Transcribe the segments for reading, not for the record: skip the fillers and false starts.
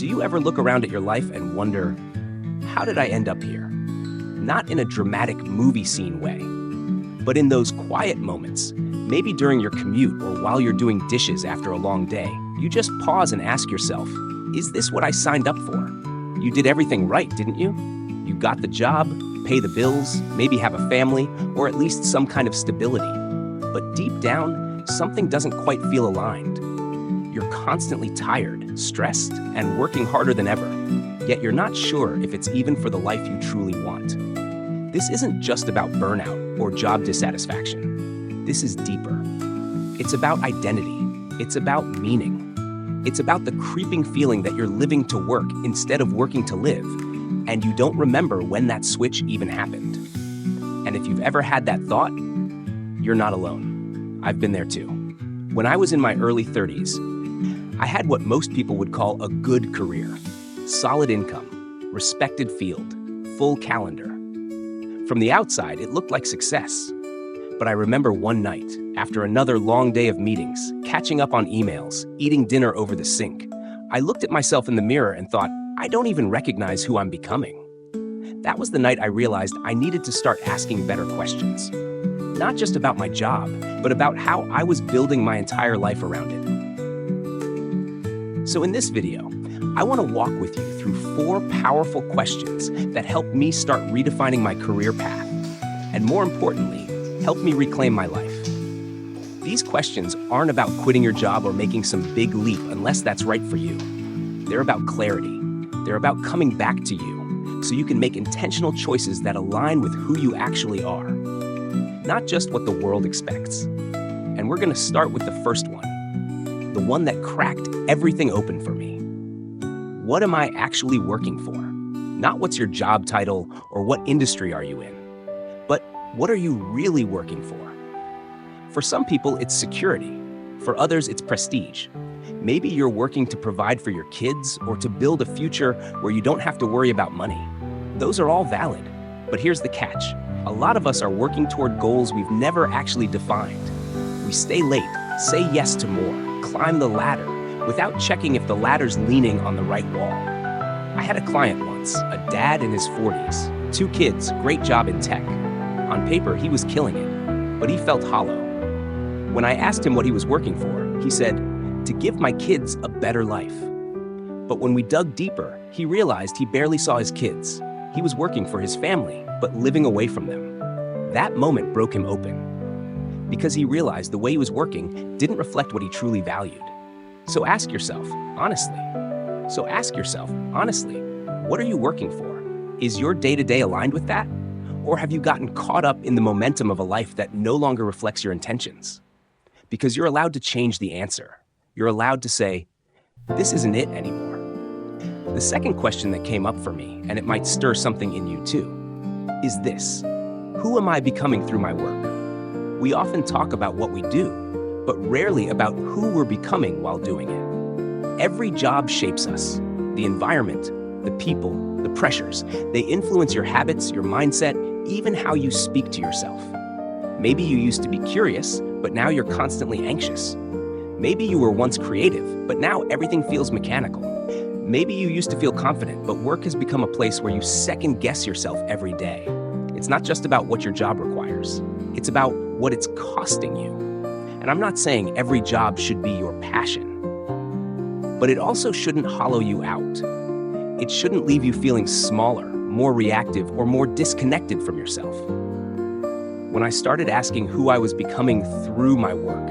Do you ever look around at your life and wonder, how did I end up here? Not in a dramatic movie scene way, but in those quiet moments, maybe during your commute or while you're doing dishes after a long day, you just pause and ask yourself, is this what I signed up for? You did everything right, didn't you? You got the job, pay the bills, maybe have a family, or at least some kind of stability. But deep down, something doesn't quite feel aligned. You're constantly tired, stressed, and working harder than ever, yet you're not sure if it's even for the life you truly want. This isn't just about burnout or job dissatisfaction. This is deeper. It's about identity. It's about meaning. It's about the creeping feeling that you're living to work instead of working to live, and you don't remember when that switch even happened. And if you've ever had that thought, you're not alone. I've been there too. When I was in my early 30s, I had what most people would call a good career. Solid income, respected field, full calendar. From the outside, it looked like success. But I remember one night, after another long day of meetings, catching up on emails, eating dinner over the sink, I looked at myself in the mirror and thought, I don't even recognize who I'm becoming. That was the night I realized I needed to start asking better questions. Not just about my job, but about how I was building my entire life around it. So in this video, I want to walk with you through 4 powerful questions that help me start redefining my career path, and more importantly, help me reclaim my life. These questions aren't about quitting your job or making some big leap unless that's right for you. They're about clarity. They're about coming back to you so you can make intentional choices that align with who you actually are, not just what the world expects. And we're going to start with the first one, the one that cracked everything open for me. What am I actually working for? Not what's your job title or what industry are you in, but what are you really working for? For some people, it's security. For others, it's prestige. Maybe you're working to provide for your kids or to build a future where you don't have to worry about money. Those are all valid. But here's the catch. A lot of us are working toward goals we've never actually defined. We stay late, say yes to more, climb the ladder, without checking if the ladder's leaning on the right wall. I had a client once, a dad in his 40s, 2 kids, great job in tech. On paper, he was killing it, but he felt hollow. When I asked him what he was working for, he said, to give my kids a better life. But when we dug deeper, he realized he barely saw his kids. He was working for his family, but living away from them. That moment broke him open, because he realized the way he was working didn't reflect what he truly valued. So ask yourself, honestly, what are you working for? Is your day-to-day aligned with that? Or have you gotten caught up in the momentum of a life that no longer reflects your intentions? Because you're allowed to change the answer. You're allowed to say, this isn't it anymore. The second question that came up for me, and it might stir something in you too, is this: who am I becoming through my work? We often talk about what we do, but rarely about who we're becoming while doing it. Every job shapes us. The environment, the people, the pressures, they influence your habits, your mindset, even how you speak to yourself. Maybe you used to be curious, but now you're constantly anxious. Maybe you were once creative, but now everything feels mechanical. Maybe you used to feel confident, but work has become a place where you second-guess yourself every day. It's not just about what your job requires. It's about what it's costing you. And I'm not saying every job should be your passion, but it also shouldn't hollow you out. It shouldn't leave you feeling smaller, more reactive, or more disconnected from yourself. When I started asking who I was becoming through my work,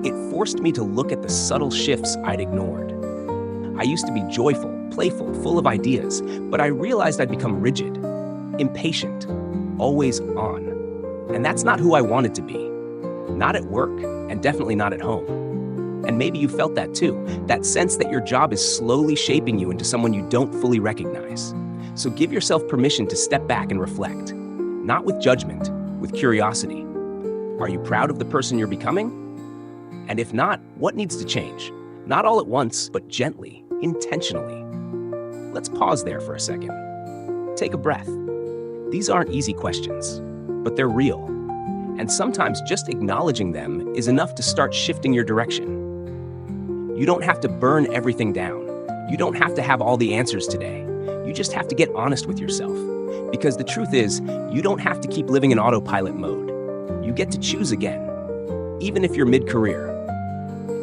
it forced me to look at the subtle shifts I'd ignored. I used to be joyful, playful, full of ideas, but I realized I'd become rigid, impatient, always on. And that's not who I wanted to be. Not at work, and definitely not at home. And maybe you felt that too, that sense that your job is slowly shaping you into someone you don't fully recognize. So give yourself permission to step back and reflect, not with judgment, with curiosity. Are you proud of the person you're becoming? And if not, what needs to change? Not all at once, but gently, intentionally. Let's pause there for a second. Take a breath. These aren't easy questions, but they're real. And sometimes just acknowledging them is enough to start shifting your direction. You don't have to burn everything down. You don't have to have all the answers today. You just have to get honest with yourself. Because the truth is, you don't have to keep living in autopilot mode. You get to choose again. Even if you're mid-career,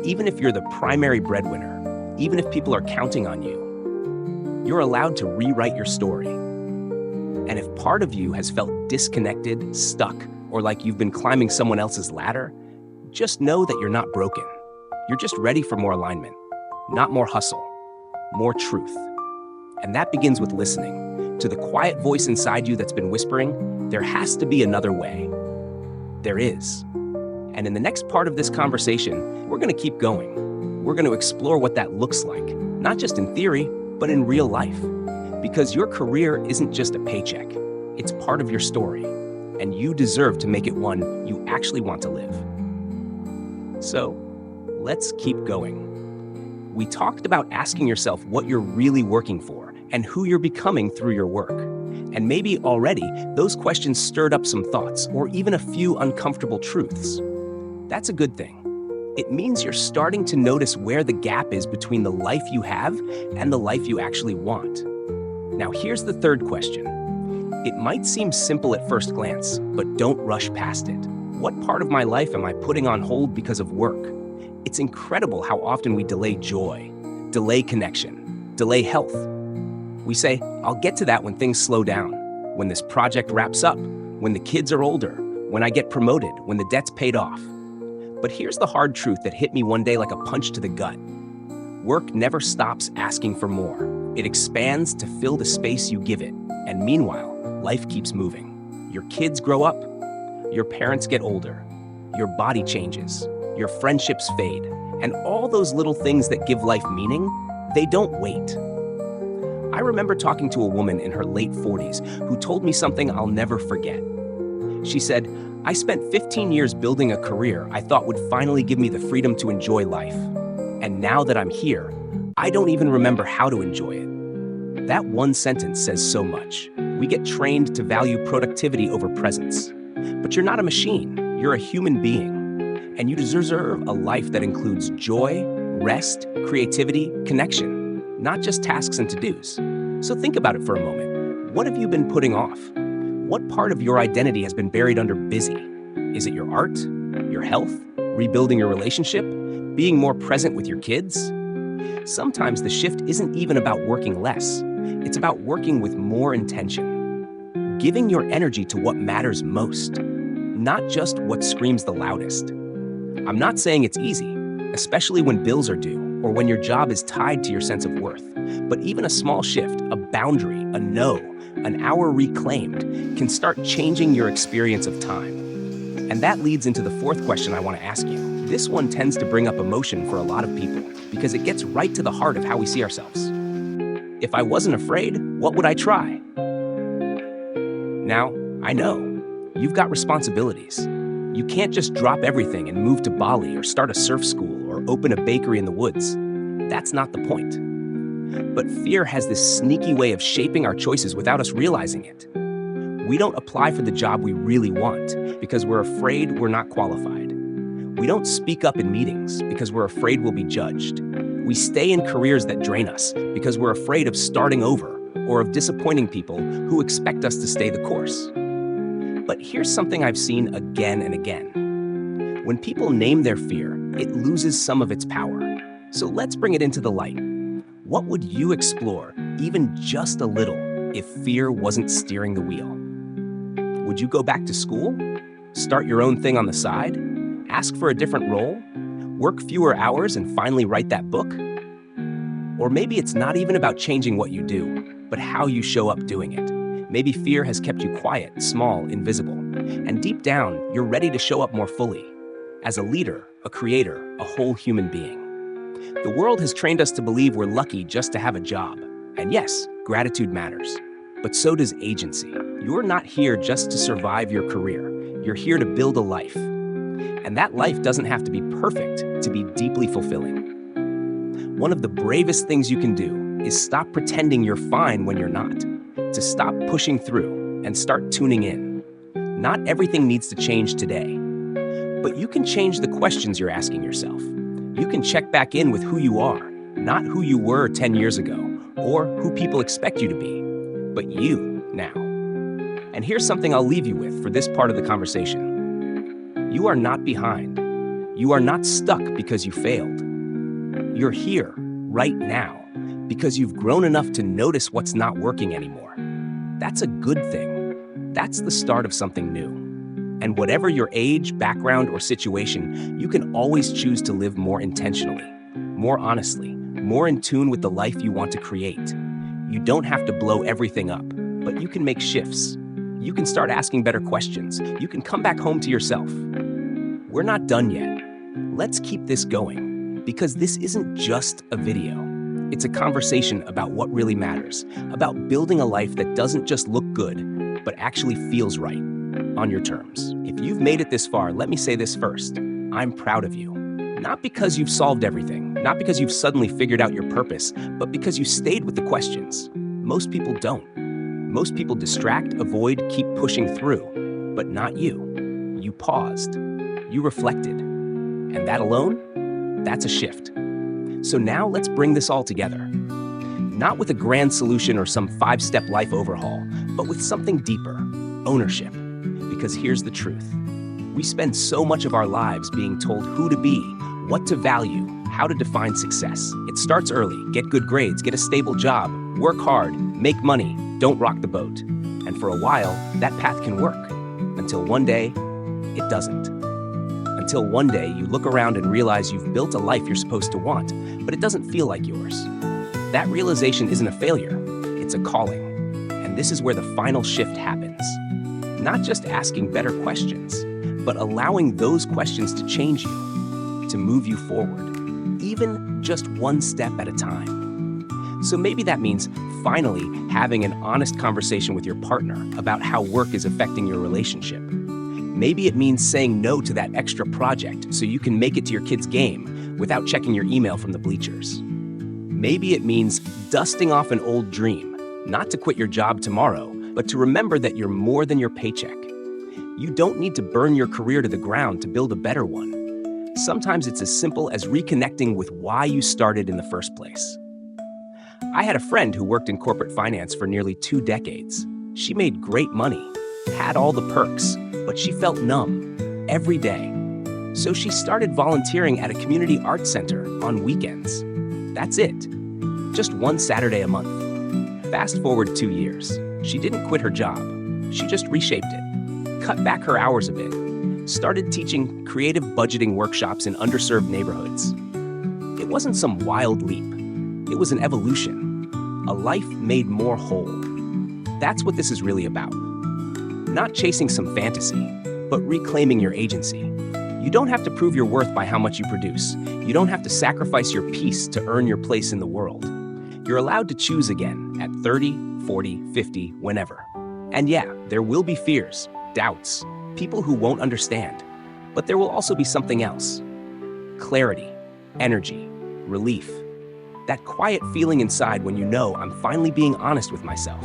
even if you're the primary breadwinner, even if people are counting on you, you're allowed to rewrite your story. And if part of you has felt disconnected, stuck, or like you've been climbing someone else's ladder, just know that you're not broken. You're just ready for more alignment, not more hustle, more truth. And that begins with listening to the quiet voice inside you that's been whispering, there has to be another way. There is. And in the next part of this conversation, we're going to keep going. We're going to explore what that looks like, not just in theory, but in real life. Because your career isn't just a paycheck. It's part of your story. And you deserve to make it one you actually want to live. So, let's keep going. We talked about asking yourself what you're really working for and who you're becoming through your work. And maybe already those questions stirred up some thoughts or even a few uncomfortable truths. That's a good thing. It means you're starting to notice where the gap is between the life you have and the life you actually want. Now, here's the third question. It might seem simple at first glance, but don't rush past it. What part of my life am I putting on hold because of work? It's incredible how often we delay joy, delay connection, delay health. We say, I'll get to that when things slow down, when this project wraps up, when the kids are older, when I get promoted, when the debt's paid off. But here's the hard truth that hit me one day like a punch to the gut. Work never stops asking for more. It expands to fill the space you give it. And meanwhile, life keeps moving. Your kids grow up, your parents get older, your body changes, your friendships fade, and all those little things that give life meaning, they don't wait. I remember talking to a woman in her late 40s who told me something I'll never forget. She said, I spent 15 years building a career I thought would finally give me the freedom to enjoy life. And now that I'm here, I don't even remember how to enjoy it. That one sentence says so much. We get trained to value productivity over presence. But you're not a machine, you're a human being. And you deserve a life that includes joy, rest, creativity, connection. Not just tasks and to-dos. So think about it for a moment. What have you been putting off? What part of your identity has been buried under busy? Is it your art, your health, rebuilding your relationship, being more present with your kids? Sometimes the shift isn't even about working less. It's about working with more intention. Giving your energy to what matters most, not just what screams the loudest. I'm not saying it's easy, especially when bills are due, or when your job is tied to your sense of worth. But even a small shift, a boundary, a no, an hour reclaimed, can start changing your experience of time. And that leads into the fourth question I want to ask you. This one tends to bring up emotion for a lot of people, because it gets right to the heart of how we see ourselves. If I wasn't afraid, what would I try? Now, I know, you've got responsibilities. You can't just drop everything and move to Bali or start a surf school or open a bakery in the woods. That's not the point. But fear has this sneaky way of shaping our choices without us realizing it. We don't apply for the job we really want because we're afraid we're not qualified. We don't speak up in meetings because we're afraid we'll be judged. We stay in careers that drain us because we're afraid of starting over or of disappointing people who expect us to stay the course. But here's something I've seen again and again. When people name their fear, it loses some of its power. So let's bring it into the light. What would you explore, even just a little, if fear wasn't steering the wheel? Would you go back to school? Start your own thing on the side? Ask for a different role? Work fewer hours and finally write that book? Or maybe it's not even about changing what you do, but how you show up doing it. Maybe fear has kept you quiet, small, invisible. And deep down, you're ready to show up more fully. As a leader, a creator, a whole human being. The world has trained us to believe we're lucky just to have a job. And yes, gratitude matters. But so does agency. You're not here just to survive your career. You're here to build a life. And that life doesn't have to be perfect to be deeply fulfilling. One of the bravest things you can do is stop pretending you're fine when you're not. To stop pushing through and start tuning in. Not everything needs to change today, but you can change the questions you're asking yourself. You can check back in with who you are, Not who you were 10 years ago or who people expect you to be, but you now. And here's something I'll leave you with for this part of the conversation. You are not behind. You are not stuck because you failed. You're here right now because you've grown enough to notice what's not working anymore. That's a good thing. That's the start of something new. And whatever your age, background, or situation, you can always choose to live more intentionally, more honestly, more in tune with the life you want to create. You don't have to blow everything up, but you can make shifts. You can start asking better questions. You can come back home to yourself. We're not done yet. Let's keep this going, because this isn't just a video. It's a conversation about what really matters, about building a life that doesn't just look good, but actually feels right, on your terms. If you've made it this far, let me say this first. I'm proud of you. Not because you've solved everything, not because you've suddenly figured out your purpose, but because you stayed with the questions. Most people don't. Most people distract, avoid, keep pushing through, but not you. You paused. You reflected. And that alone, that's a shift. So now let's bring this all together. Not with a grand solution or some 5-step life overhaul, but with something deeper, ownership. Because here's the truth. We spend so much of our lives being told who to be, what to value, how to define success. It starts early. Get good grades, get a stable job, work hard, make money, don't rock the boat. And for a while, that path can work. Until one day, it doesn't. Until one day you look around and realize you've built a life you're supposed to want, but it doesn't feel like yours. That realization isn't a failure, it's a calling. And this is where the final shift happens. Not just asking better questions, but allowing those questions to change you, to move you forward, even just one step at a time. So maybe that means finally having an honest conversation with your partner about how work is affecting your relationship. Maybe it means saying no to that extra project so you can make it to your kid's game without checking your email from the bleachers. Maybe it means dusting off an old dream, not to quit your job tomorrow, but to remember that you're more than your paycheck. You don't need to burn your career to the ground to build a better one. Sometimes it's as simple as reconnecting with why you started in the first place. I had a friend who worked in corporate finance for nearly 2 decades. She made great money, had all the perks, but she felt numb every day. So she started volunteering at a community arts center on weekends. That's it. Just one Saturday a month. Fast forward 2 years. She didn't quit her job. She just reshaped it, cut back her hours a bit, started teaching creative budgeting workshops in underserved neighborhoods. It wasn't some wild leap. It was an evolution, a life made more whole. That's what this is really about. Not chasing some fantasy, but reclaiming your agency. You don't have to prove your worth by how much you produce. You don't have to sacrifice your peace to earn your place in the world. You're allowed to choose again at 30, 40, 50, whenever. And yeah, there will be fears, doubts, people who won't understand. But there will also be something else. Clarity, energy, relief. That quiet feeling inside when you know I'm finally being honest with myself.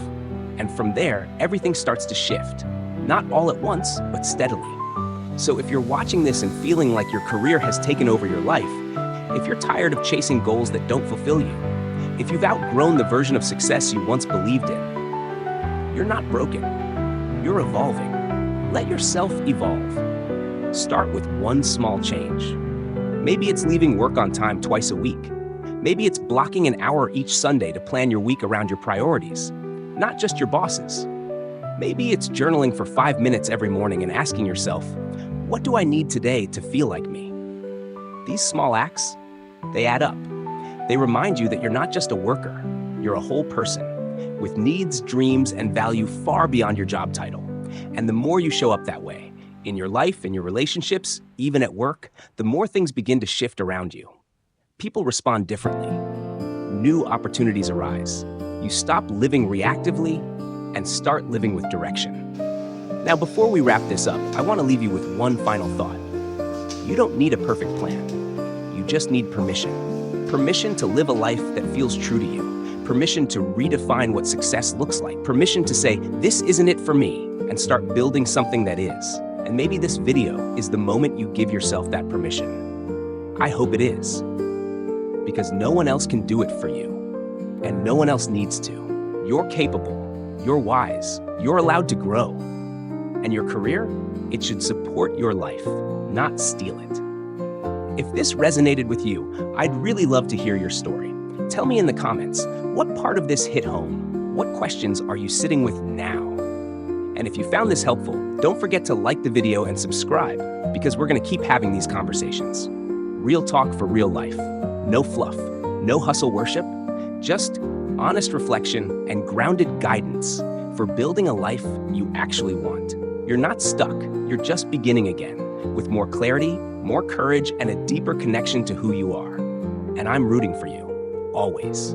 And from there, everything starts to shift. Not all at once, but steadily. So if you're watching this and feeling like your career has taken over your life, if you're tired of chasing goals that don't fulfill you, if you've outgrown the version of success you once believed in, you're not broken. You're evolving. Let yourself evolve. Start with one small change. Maybe it's leaving work on time twice a week. Maybe it's blocking an hour each Sunday to plan your week around your priorities, not just your boss's. Maybe it's journaling for 5 minutes every morning and asking yourself, what do I need today to feel like me? These small acts, they add up. They remind you that you're not just a worker, you're a whole person with needs, dreams, and value far beyond your job title. And the more you show up that way, in your life, in your relationships, even at work, the more things begin to shift around you. People respond differently. New opportunities arise. You stop living reactively and start living with direction. Now, before we wrap this up, I want to leave you with one final thought. You don't need a perfect plan. You just need permission. Permission to live a life that feels true to you. Permission to redefine what success looks like. Permission to say, this isn't it for me, and start building something that is. And maybe this video is the moment you give yourself that permission. I hope it is. because no one else can do it for you, and no one else needs to. You're capable, you're wise, you're allowed to grow. And your career, it should support your life, not steal it. If this resonated with you, I'd really love to hear your story. Tell me in the comments, what part of this hit home? What questions are you sitting with now? And if you found this helpful, don't forget to like the video and subscribe, because we're going to keep having these conversations. Real talk for real life. No fluff, no hustle worship, just honest reflection and grounded guidance for building a life you actually want. You're not stuck, you're just beginning again, with more clarity, more courage, and a deeper connection to who you are. And I'm rooting for you, always.